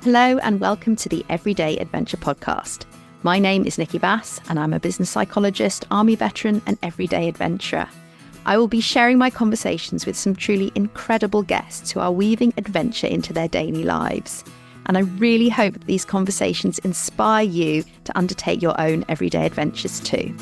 Hello and welcome to the Everyday Adventure podcast. My name is Nikki Bass and I'm a business psychologist, army veteran and everyday adventurer. I will be sharing my conversations with some truly incredible guests who are weaving adventure into their daily lives. And I really hope that these conversations inspire you to undertake your own everyday adventures too.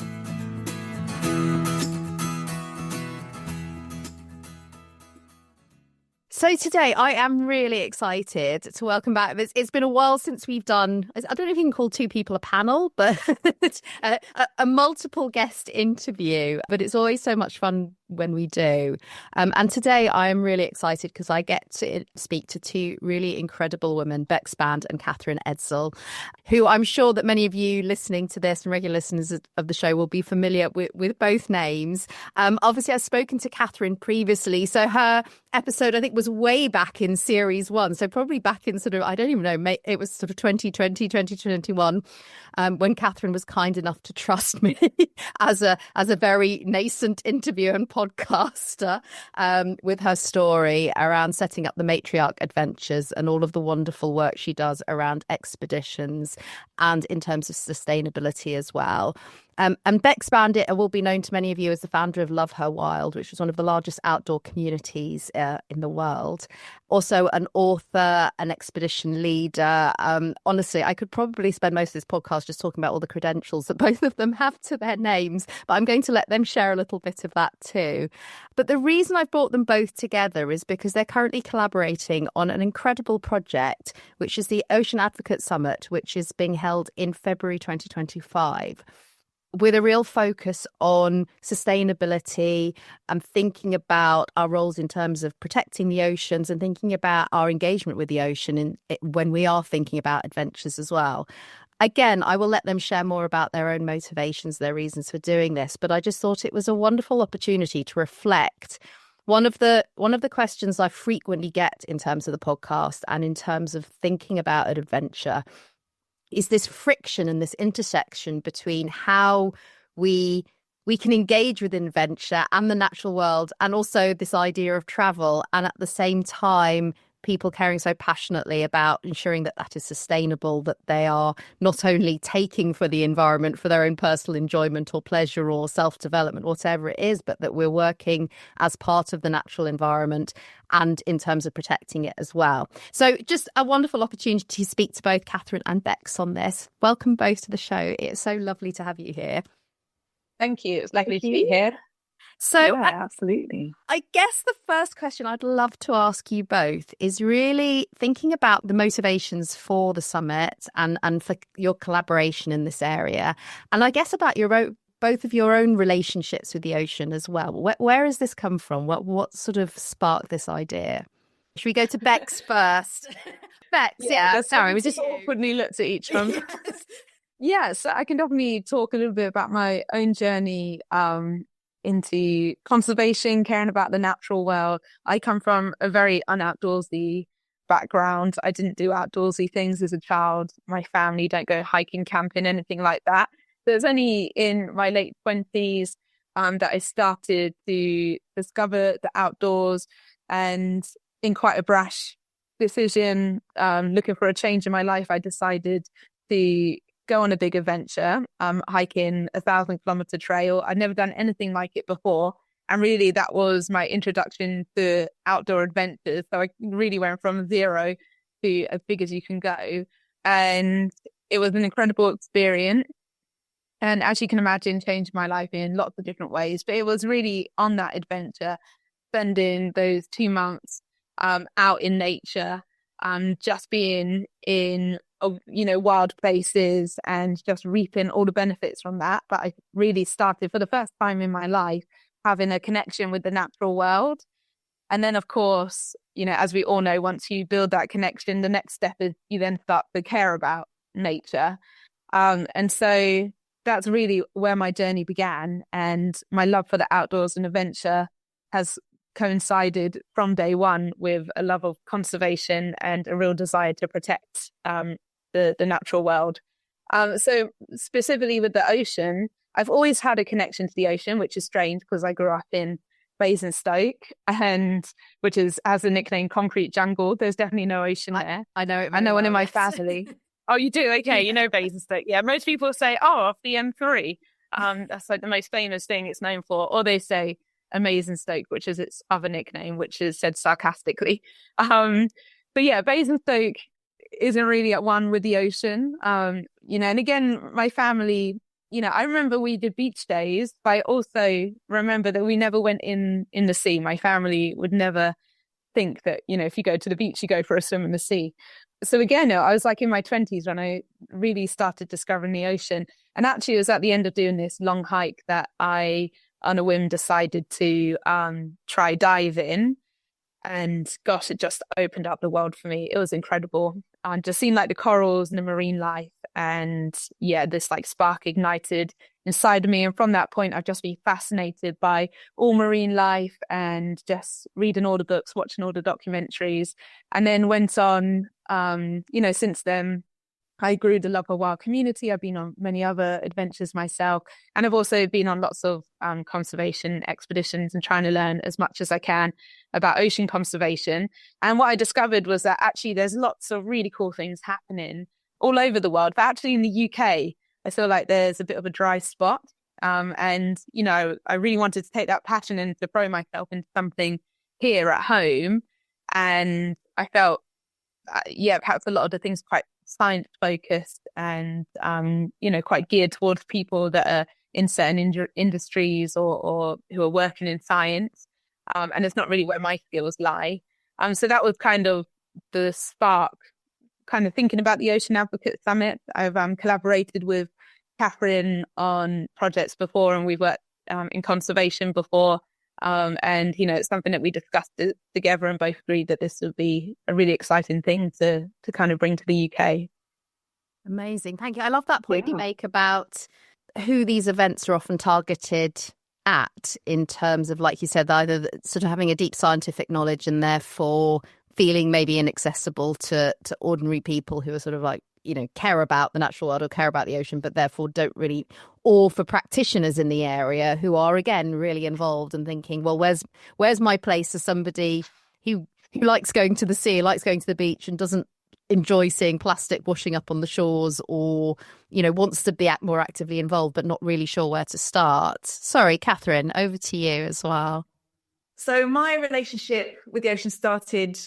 So today I am really excited to welcome back. It's been a while since we've done, I don't know if you can call two people a panel, but a multiple guest interview. But it's always so much fun when we do. And today I am really excited because I get to speak to two really incredible women, Bex Band and Edsell, who I'm sure that many of you listening to this and regular listeners of the show will be familiar with both names. Obviously, I've spoken to Catherine previously. So her episode, I think, was way back in series 1. So probably back in sort of, I don't even know, it was sort of 2020, 2021, when Catherine was kind enough to trust me as a very nascent interviewer and podcaster with her story around setting up the Matriarch Adventures and all of the wonderful work she does around expeditions and in terms of sustainability as well. And Bex Band will be known to many of you as the founder of Love Her Wild, which was one of the largest outdoor communities in the world. Also an author, an expedition leader. Honestly, I could probably spend most of this podcast just talking about all the credentials that both of them have to their names, but I'm going to let them share a little bit of that too. But the reason I've brought them both together is because they're currently collaborating on an incredible project, which is the Ocean Advocate Summit, which is being held in February 2025. With a real focus on sustainability and thinking about our roles in terms of protecting the oceans and thinking about our engagement with the ocean when we are thinking about adventures as well. Again, I will let them share more about their own motivations, their reasons for doing this, but I just thought it was a wonderful opportunity to reflect. One of the questions I frequently get in terms of the podcast and in terms of thinking about an adventure is this friction and this intersection between how we can engage with adventure and the natural world, and also this idea of travel, and at the same time people caring so passionately about ensuring that that is sustainable, that they are not only taking for the environment for their own personal enjoyment or pleasure or self-development, whatever it is, but that we're working as part of the natural environment and in terms of protecting it as well. So just a wonderful opportunity to speak to both Catherine and Bex on this. Welcome both to the show. It's so lovely to have you here. Thank you. It's lovely to be here. So yeah, absolutely. I guess the first question I'd love to ask you both is really thinking about the motivations for the summit and for your collaboration in this area. And I guess about both of your own relationships with the ocean as well. Where has this come from? What sort of sparked this idea? Should we go to Bex first? Bex, yeah. Sorry, we just awkwardly looked at each other. Yes, so I can definitely talk a little bit about my own journey into conservation, caring about the natural world. I come from a very unoutdoorsy background. I didn't do outdoorsy things as a child. My family don't go hiking, camping, anything like that. So it was only in my late 20s that I started to discover the outdoors, and in quite a brash decision, looking for a change in my life, I decided to go on a big adventure, hiking 1,000-kilometer trail. I'd never done anything like it before. And really, that was my introduction to outdoor adventures. So I really went from zero to as big as you can go. And it was an incredible experience. And as you can imagine, changed my life in lots of different ways. But it was really on that adventure, spending those 2 months out in nature, just being in wild places and just reaping all the benefits from that. But I really started for the first time in my life having a connection with the natural world. And then, of course, as we all know, once you build that connection, the next step is you then start to care about nature. And so that's really where my journey began. And my love for the outdoors and adventure has coincided from day one with a love of conservation and a real desire to protect the natural world. So specifically with the ocean, I've always had a connection to the ocean, which is strange because I grew up in Basingstoke, and which has a nickname Concrete Jungle. There's definitely no ocean there. I know it I very know one well, in my yes. family. Oh, you do? Okay, you know Basingstoke. Yeah, most people say, oh, off the M3. That's like the most famous thing it's known for. Or they say Amazing Stoke, which is its other nickname, which is said sarcastically. But yeah, Basingstoke isn't really at one with the ocean. And again, my family, I remember we did beach days, but I also remember that we never went in the sea. My family would never think that, if you go to the beach, you go for a swim in the sea. So again, I was like in my 20s when I really started discovering the ocean. And actually it was at the end of doing this long hike that I, on a whim, decided to try diving. And gosh, it just opened up the world for me. It was incredible. And just seeing like the corals and the marine life. And yeah, this like spark ignited inside of me. And from that point, I've just been fascinated by all marine life and just reading all the books, watching all the documentaries. And then went on, since then, I grew the love of wild community. I've been on many other adventures myself. And I've also been on lots of conservation expeditions and trying to learn as much as I can about ocean conservation. And what I discovered was that actually there's lots of really cool things happening all over the world. But actually in the UK, I feel like there's a bit of a dry spot. I really wanted to take that passion and to throw myself into something here at home. And I felt, perhaps a lot of the things quite science focused and quite geared towards people that are in certain industries or who are working in science, and it's not really where my skills lie. So that was kind of the spark, kind of thinking about the Ocean Advocate Summit. I've collaborated with Catherine on projects before, and we've worked in conservation before. It's something that we discussed together and both agreed that this would be a really exciting thing to kind of bring to the UK. Amazing. Thank you. I love that point you make about who these events are often targeted at, in terms of, like you said, either sort of having a deep scientific knowledge and therefore feeling maybe inaccessible to ordinary people who are sort of like, care about the natural world or care about the ocean, but therefore don't really, or for practitioners in the area who are, again, really involved and thinking, well, where's my place as somebody who likes going to the sea, likes going to the beach and doesn't enjoy seeing plastic washing up on the shores, or, wants to be more actively involved, but not really sure where to start. Sorry, Catherine, over to you as well. So my relationship with the ocean started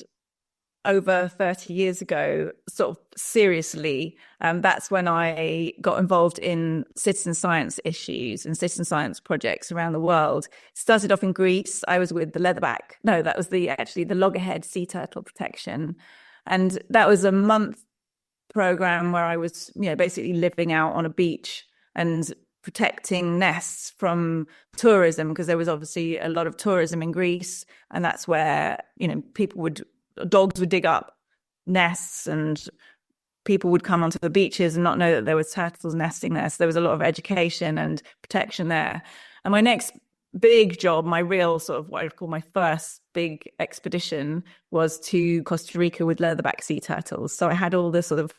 over 30 years ago, sort of seriously. That's when I got involved in citizen science issues and citizen science projects around the world. Started off in Greece. I was with the the loggerhead sea turtle protection. And that was a month program where I was, basically living out on a beach and protecting nests from tourism, because there was obviously a lot of tourism in Greece. And that's where, dogs would dig up nests and people would come onto the beaches and not know that there were turtles nesting there. So there was a lot of education and protection there. And my next big job, my real sort of what I call my first big expedition, was to Costa Rica with leatherback sea turtles. So I had all this sort of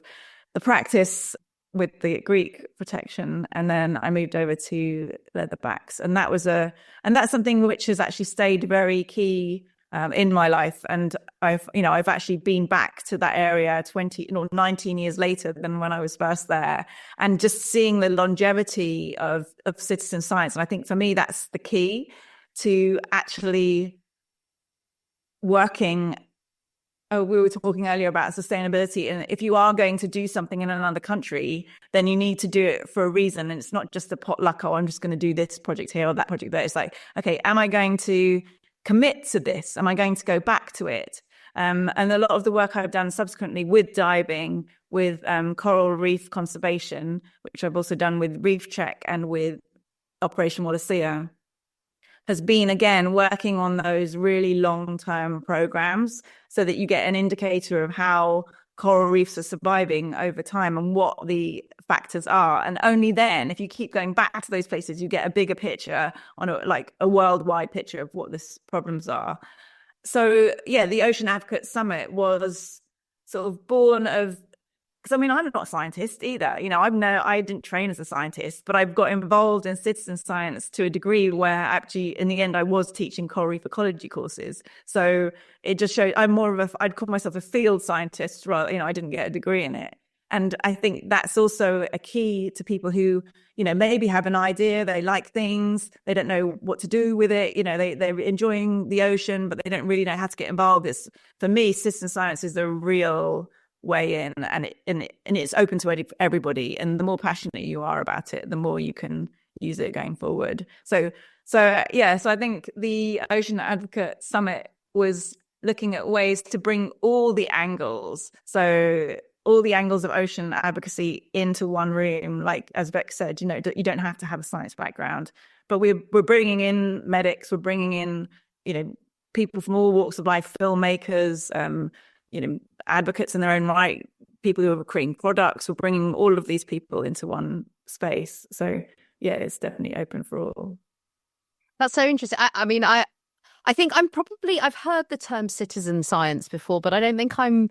the practice with the Greek protection, and then I moved over to leatherbacks. And that's something which has actually stayed very key in my life. And I've actually been back to that area 19 years later than when I was first there, and just seeing the longevity of citizen science. And I think for me, that's the key to actually working. We were talking earlier about sustainability. And if you are going to do something in another country, then you need to do it for a reason. And it's not just a potluck, I'm just going to do this project here or that project there. It's like, okay, am I going to commit to this? Am I going to go back to it? And a lot of the work I've done subsequently with diving, with coral reef conservation, which I've also done with Reef Check and with Operation Wallacea, has been, again, working on those really long-term programs so that you get an indicator of how coral reefs are surviving over time and what the factors are. And only then, if you keep going back to those places, you get a bigger picture on a worldwide picture of what the problems are. So yeah, the Ocean Advocate Summit was sort of born of I mean, I'm not a scientist either. I didn't train as a scientist, but I've got involved in citizen science to a degree where actually, in the end, I was teaching coral reef ecology courses. So it just shows I'd call myself a field scientist. Rather, I didn't get a degree in it. And I think that's also a key to people who, maybe have an idea, they like things, they don't know what to do with it, they're enjoying the ocean, but they don't really know how to get involved. For me, citizen science is the real way in, and it's open to everybody. And the more passionate you are about it, the more you can use it going forward. So I think the Ocean Advocate Summit was looking at ways to bring all the angles. So all the angles of ocean advocacy into one room. Like, as Bex said, you don't have to have a science background, but we're bringing in medics, we're bringing in, people from all walks of life, filmmakers, advocates in their own right, people who are creating products. We're bringing all of these people into one space. So yeah, it's definitely open for all. That's so interesting. I think I've heard the term citizen science before, but I don't think I'm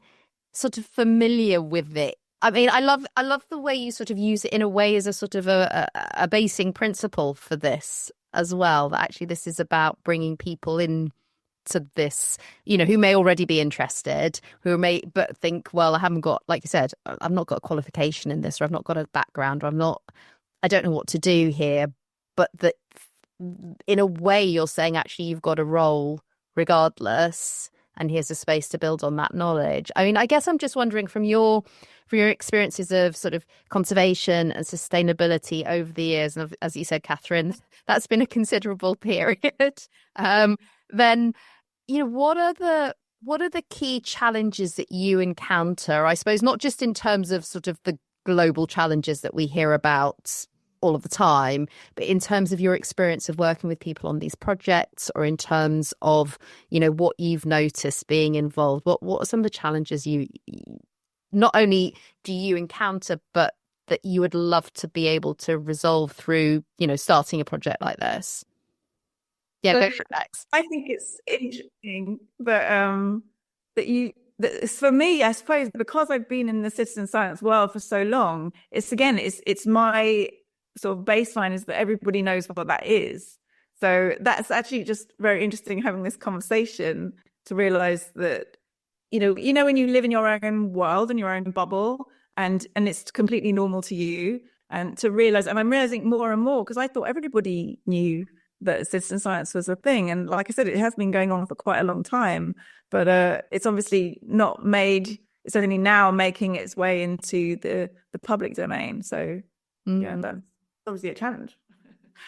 sort of familiar with it. I mean, I love the way you sort of use it in a way as a sort of a basing principle for this as well, that actually this is about bringing people in to this, who may already be interested, who may but think, well, I haven't got, like you said, I've not got a qualification in this, or I've not got a background, or I don't know what to do here. But that in a way you're saying actually you've got a role regardless, and here's a space to build on that knowledge. I mean, I guess I'm just wondering from your experiences of sort of conservation and sustainability over the years, and as you said, Catherine, that's been a considerable period. Then, what are the key challenges that you encounter? I suppose not just in terms of sort of the global challenges that we hear about all of the time, but in terms of your experience of working with people on these projects, or in terms of, what you've noticed being involved, what are some of the challenges you not only do you encounter, but that you would love to be able to resolve through, starting a project like this? Yeah, go for it, Bex. I think it's interesting that for me, I suppose, because I've been in the citizen science world for so long, it's my sort of baseline is that everybody knows what that is. So that's actually just very interesting having this conversation to realize that, when you live in your own world and your own bubble, and it's completely normal to you, and to realize, and I'm realizing more and more, because I thought everybody knew that citizen science was a thing. And like I said, it has been going on for quite a long time, but it's obviously not made, it's only now making its way into the public domain. So yeah, that's obviously a challenge.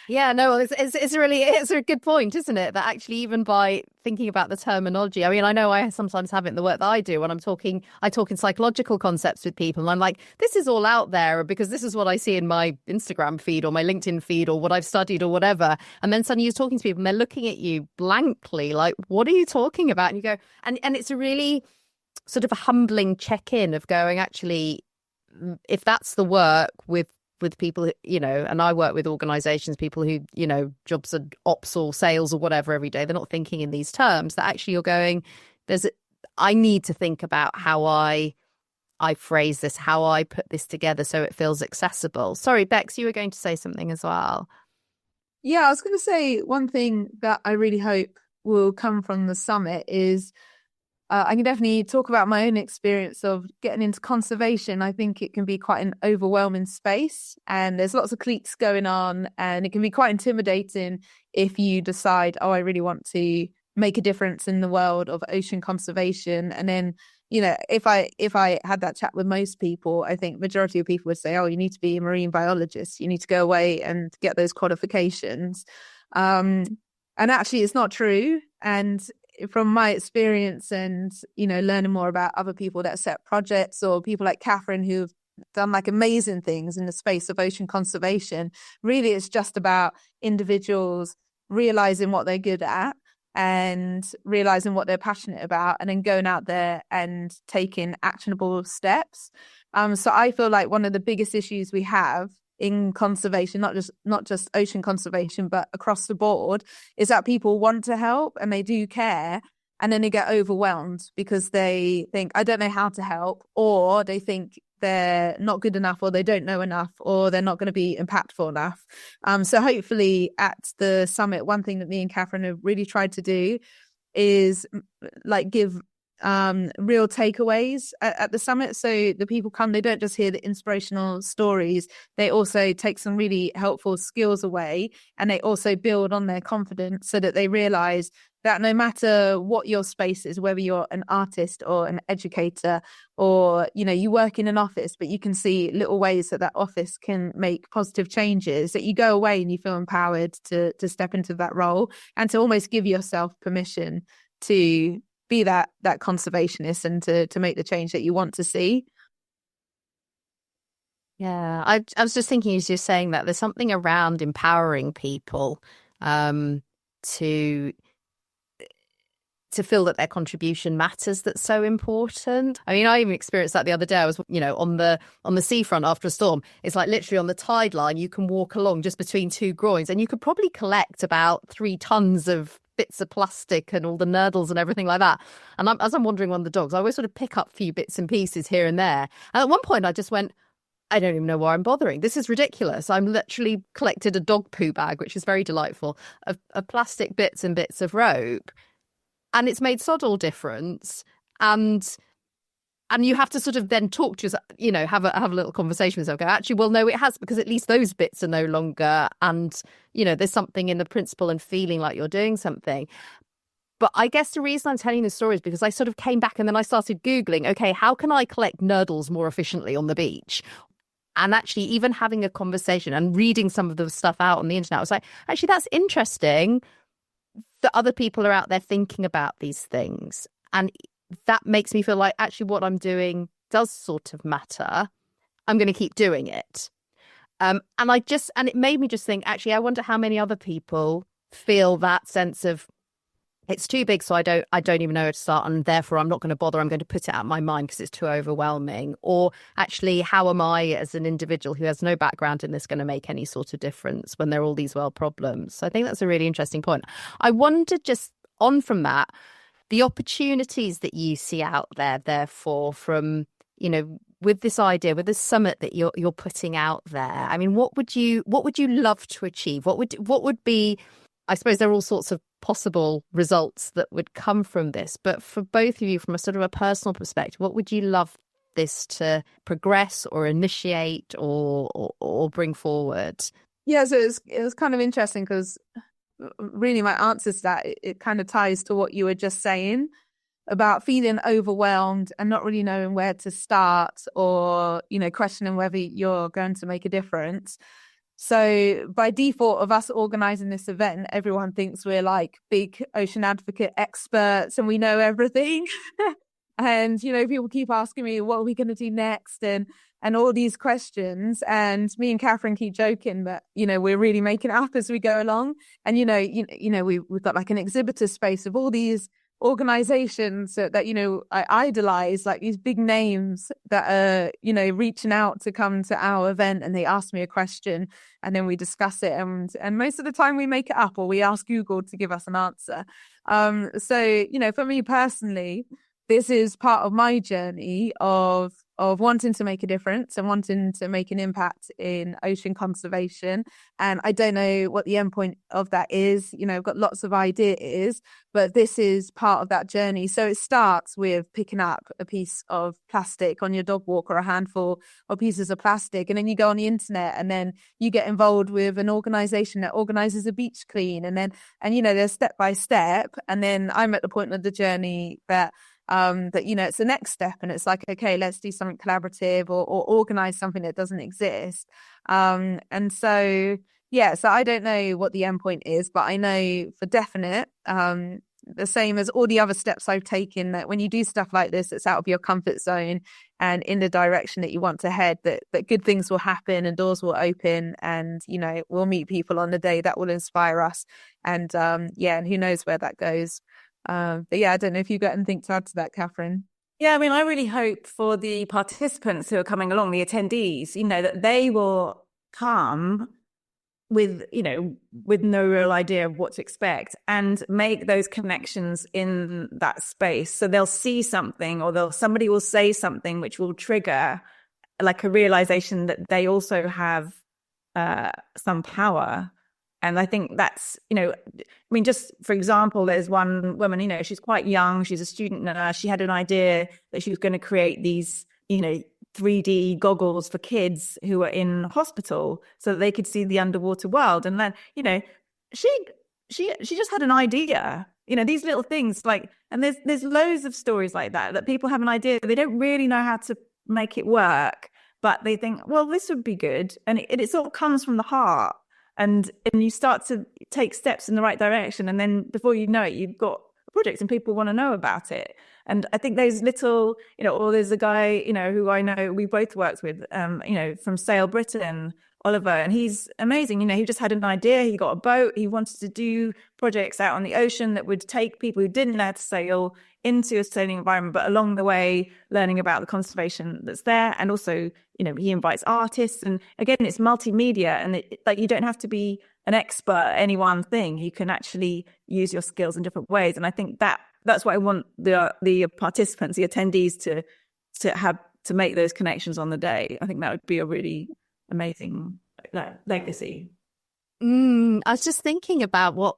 Yeah, no, it's a good point, isn't it? That actually, even by thinking about the terminology, I mean, I know I sometimes have it in the work that I do when I talk in psychological concepts with people, and I'm like, this is all out there because this is what I see in my Instagram feed or my LinkedIn feed or what I've studied or whatever. And then suddenly you're talking to people and they're looking at you blankly, like, what are you talking about? And you go, and it's a really sort of a humbling check-in of going, actually, if that's the work with people, and I work with organizations, people who, jobs are ops or sales or whatever every day, they're not thinking in these terms, that actually you're going, I need to think about how I phrase this, how I put this together so it feels accessible. Sorry, Bex, you were going to say something as well. Yeah, I was going to say one thing that I really hope will come from the summit is I can definitely talk about my own experience of getting into conservation. I think it can be quite an overwhelming space, and there's lots of cliques going on, and it can be quite intimidating if you decide, oh, I really want to make a difference in the world of ocean conservation. And then, if I had that chat with most people, I think majority of people would say, oh, you need to be a marine biologist. You need to go away and get those qualifications. And actually, it's not true. And from my experience and, learning more about other people that set projects, or people like Catherine who've done like amazing things in the space of ocean conservation, really it's just about individuals realizing what they're good at and realizing what they're passionate about, and then going out there and taking actionable steps. So I feel like one of the biggest issues we have in conservation, not just ocean conservation, but across the board, is that people want to help and they do care, and then they get overwhelmed because they think, I don't know how to help, or they think they're not good enough, or they don't know enough, or they're not going to be impactful enough. So hopefully at the summit, one thing that me and Catherine have really tried to do is like give real takeaways at the summit. So the people come, they don't just hear the inspirational stories, they also take some really helpful skills away, and they also build on their confidence so that they realize that no matter what your space is, whether you're an artist or an educator, or you work in an office, but you can see little ways that office can make positive changes, that you go away and you feel empowered to step into that role and to almost give yourself permission to be that conservationist and to make the change that you want to see. Yeah, I was just thinking as you're saying that there's something around empowering people to feel that their contribution matters that's so important. I mean, I even experienced that the other day. I was, on the seafront after a storm. It's like literally on the tide line, you can walk along just between two groins and you could probably collect about 3 tons of bits of plastic and all the nurdles and everything like that. And as I'm wandering on the dogs, I always sort of pick up a few bits and pieces here and there. And at one point I just went, I don't even know why I'm bothering. This is ridiculous. I'm literally collected a dog poo bag, which is very delightful, of plastic bits and bits of rope. And it's made sod all difference. And you have to sort of then talk to yourself, have a little conversation with yourself. Go, actually, well, no, it has, because at least those bits are no longer. And, there's something in the principle and feeling like you're doing something. But I guess the reason I'm telling this story is because I sort of came back and then I started Googling, okay, how can I collect nurdles more efficiently on the beach? And actually even having a conversation and reading some of the stuff out on the internet, I was like, actually, that's interesting that other people are out there thinking about these things. And that makes me feel like actually what I'm doing does sort of matter. I'm going to keep doing it. And it made me just think, actually, I wonder how many other people feel that sense of it's too big, so I don't even know where to start, and therefore I'm not going to bother. I'm going to put it out of my mind because it's too overwhelming. Or actually, how am I as an individual who has no background in this going to make any sort of difference when there are all these world problems? So I think that's a really interesting point. I wondered, just on from that, the opportunities that you see out there, therefore, from, with this idea, with this summit that you're putting out there. I mean, what would you love to achieve? What would be, I suppose there are all sorts of possible results that would come from this, but for both of you, from a sort of a personal perspective, what would you love this to progress or initiate or bring forward? Yeah, so it was kind of interesting because really my answer to that, it kind of ties to what you were just saying about feeling overwhelmed and not really knowing where to start, or questioning whether you're going to make a difference. So by default of us organising this event, everyone thinks we're like big ocean advocate experts and we know everything. And, people keep asking me, what are we going to do next? And all these questions. And me and Catherine keep joking that, we're really making it up as we go along. And, we've got like an exhibitor space of all these organizations that I idolize, like these big names that are reaching out to come to our event, and they ask me a question and then we discuss it, and most of the time we make it up or we ask Google to give us an answer. So for me personally, this is part of my journey of wanting to make a difference and wanting to make an impact in ocean conservation. And I don't know what the end point of that is. I've got lots of ideas, but this is part of that journey. So it starts with picking up a piece of plastic on your dog walk, or a handful of pieces of plastic. And then you go on the internet and then you get involved with an organization that organizes a beach clean. And there's step by step. And then I'm at the point of the journey that it's the next step, and it's like, okay, let's do something collaborative or organize something that doesn't exist. So I don't know what the end point is, but I know for definite, the same as all the other steps I've taken, that when you do stuff like this, it's out of your comfort zone and in the direction that you want to head, that good things will happen and doors will open, and we'll meet people on the day that will inspire us, and who knows where that goes. I don't know if you got anything to add to that, Catherine. Yeah, I mean, I really hope for the participants who are coming along, the attendees, that they will come with no real idea of what to expect and make those connections in that space. So they'll see something, or somebody will say something which will trigger like a realization that they also have some power. And I think that's, I mean, just for example, there's one woman, she's quite young, she's a student nurse. She had an idea that she was going to create these, 3D goggles for kids who are in hospital so that they could see the underwater world. And then, she just had an idea, these little things and there's loads of stories like that people have an idea, they don't really know how to make it work, but they think, well, this would be good. And it sort of comes from the heart. And you start to take steps in the right direction. And then before you know it, you've got a project and people want to know about it. And I think those little, or there's a guy, who I know we both worked with, from Sail Britain, Oliver, and he's amazing. He just had an idea. He got a boat. He wanted to do projects out on the ocean that would take people who didn't know how to sail into a sailing environment, but along the way, learning about the conservation that's there. And also, he invites artists. And again, it's multimedia, and you don't have to be an expert at any one thing. You can actually use your skills in different ways. And I think that's what I want the participants, the attendees to have, to make those connections on the day. I think that would be a really amazing legacy. I was just thinking about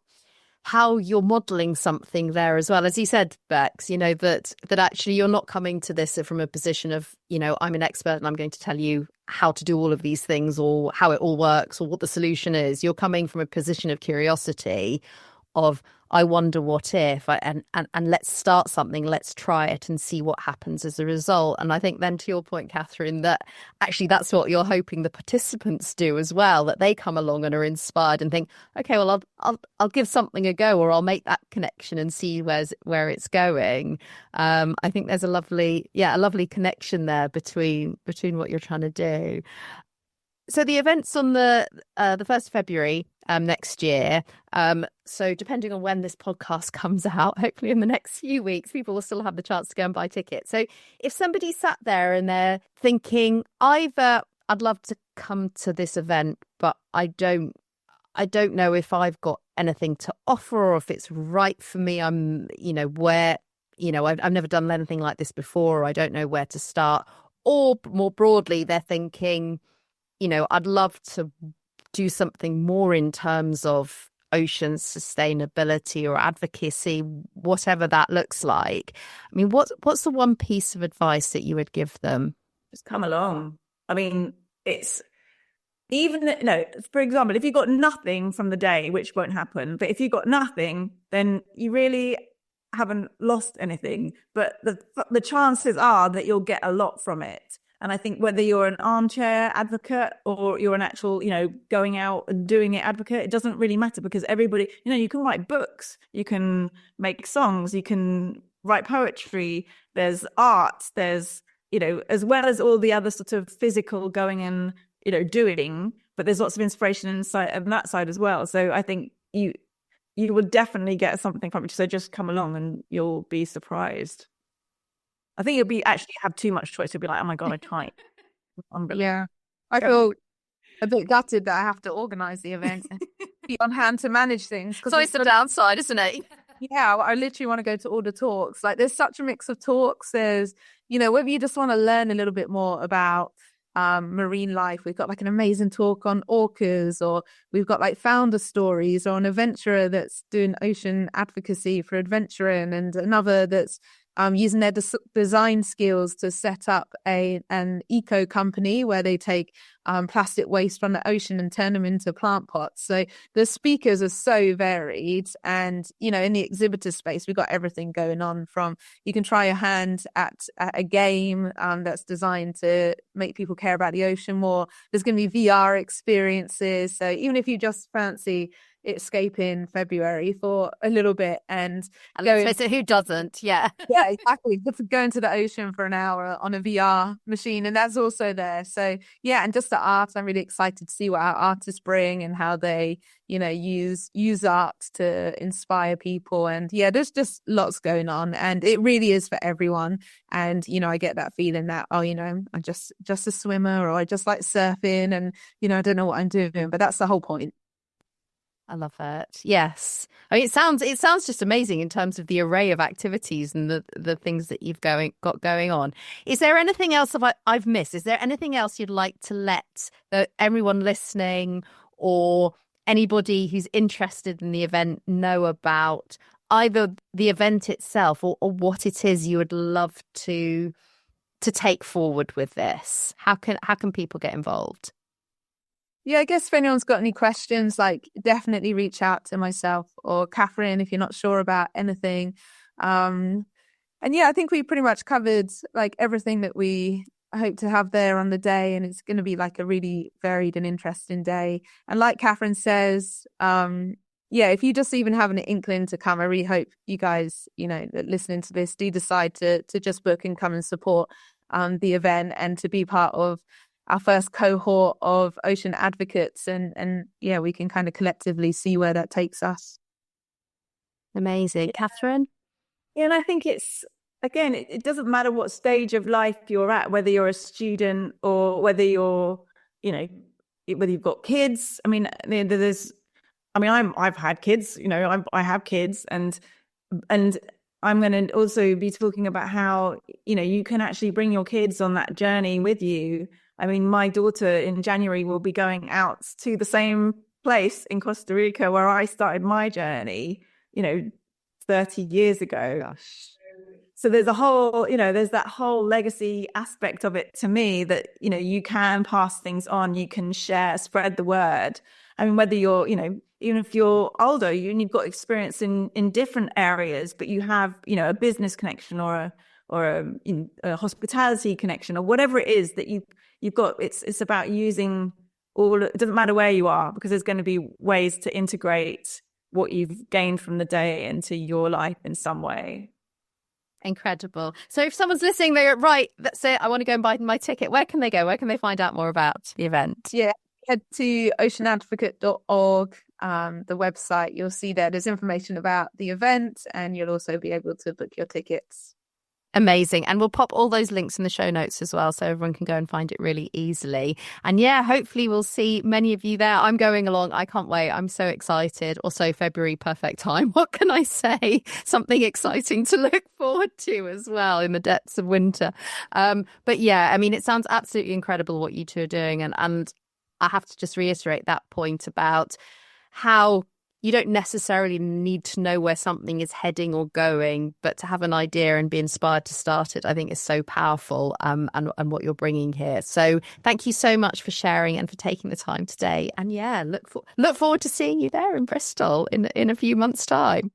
how you're modeling something there as well. As you said, Bex, that actually you're not coming to this from a position of, I'm an expert and I'm going to tell you how to do all of these things or how it all works or what the solution is. You're coming from a position of curiosity of, I wonder what if, and let's start something, let's try it and see what happens as a result. And I think then, to your point, Catherine, that actually that's what you're hoping the participants do as well, that they come along and are inspired and think, okay, well, I'll give something a go, or I'll make that connection and see where it's going. I think there's a lovely connection there between what you're trying to do. So the event's on the 1st of February next year. So depending on when this podcast comes out, hopefully in the next few weeks, people will still have the chance to go and buy tickets. So if somebody sat there and they're thinking, either I'd love to come to this event, but I don't know if I've got anything to offer or if it's right for me. I'm, I've never done anything like this before, or I don't know where to start. Or more broadly, they're thinking, I'd love to do something more in terms of ocean sustainability or advocacy, whatever that looks like. I mean, what's the one piece of advice that you would give them? Just come along. I mean, it's for example, if you got nothing from the day, which won't happen, but if you got nothing, then you really haven't lost anything. But the chances are that you'll get a lot from it. And I think whether you're an armchair advocate or you're an actual, going out and doing it advocate, it doesn't really matter, because everybody, you can write books, you can make songs, you can write poetry, there's art, there's, as well as all the other sort of physical going and, doing, but there's lots of inspiration inside of that side as well. So I think you will definitely get something from it. So just come along and you'll be surprised. I think you'll actually have too much choice. You'll be like, oh my God, I can't. Yeah. I feel a bit gutted that I have to organise the event and be on hand to manage things. It's always the downside, isn't it? Yeah, I literally want to go to all the talks. There's such a mix of talks. There's, whether you just want to learn a little bit more about marine life. We've got an amazing talk on orcas, or we've got founder stories, or an adventurer that's doing ocean advocacy for adventuring, and another that's using their design skills to set up an eco company where they take plastic waste from the ocean and turn them into plant pots. So the speakers are so varied, and in the exhibitor space we've got everything going on, from you can try your hand at a game that's designed to make people care about the ocean more. There's going to be VR experiences, so even if you just fancy escaping February for a little bit and going, so who doesn't? Yeah exactly, just go into the ocean for an hour on a VR machine, and that's also there. So yeah, and just the art, I'm really excited to see what our artists bring and how they use art to inspire people. And yeah, there's just lots going on, and it really is for everyone. And I get that feeling that I'm just a swimmer, or I just like surfing, and I don't know what I'm doing, but that's the whole point. I love it. Yes. I mean, it sounds just amazing in terms of the array of activities and the things that you've got going on. Is there anything else I've missed? Is there anything else you'd like to let everyone listening or anybody who's interested in the event know about either the event itself or what it is you would love to take forward with this? How can people get involved? Yeah, I guess if anyone's got any questions, like definitely reach out to myself or Catherine if you're not sure about anything. And yeah, I think we pretty much covered like everything that we hope to have there on the day, and it's going to be like a really varied and interesting day. And like Catherine says, yeah, if you just even have an inkling to come, I really hope you guys, that listening to this do decide to just book and come and support the event and to be part of our first cohort of ocean advocates, and yeah, we can kind of collectively see where that takes us. Amazing. Catherine? Yeah, and I think it's, again, it doesn't matter what stage of life you're at, whether you're a student or whether you're, whether you've got kids. I mean, I've had kids, I have kids, and I'm going to also be talking about how, you can actually bring your kids on that journey with you. I mean, my daughter in January will be going out to the same place in Costa Rica where I started my journey, 30 years ago. Gosh. So there's there's that whole legacy aspect of it to me that, you can pass things on, you can share, spread the word. I mean, whether you're, even if you're older and you've got experience in different areas, but you have, a business connection or a hospitality connection or whatever it is that you've got, it's about using it doesn't matter where you are, because there's going to be ways to integrate what you've gained from the day into your life in some way. Incredible. So if someone's listening, they're right, that's it, I want to go and buy my ticket. Where can they go? Where can they find out more about the event? Yeah, head to oceanadvocate.org, the website. You'll see there's information about the event, and you'll also be able to book your tickets. Amazing. And we'll pop all those links in the show notes as well, so everyone can go and find it really easily. And yeah, hopefully we'll see many of you there. I'm going along. I can't wait. I'm so excited. Also, February, perfect time. What can I say? Something exciting to look forward to as well in the depths of winter. But yeah, I mean, it sounds absolutely incredible what you two are doing. And I have to just reiterate that point about how you don't necessarily need to know where something is heading or going, but to have an idea and be inspired to start it, I think is so powerful, and what you're bringing here. So thank you so much for sharing and for taking the time today. And yeah, look forward to seeing you there in Bristol in a few months' time.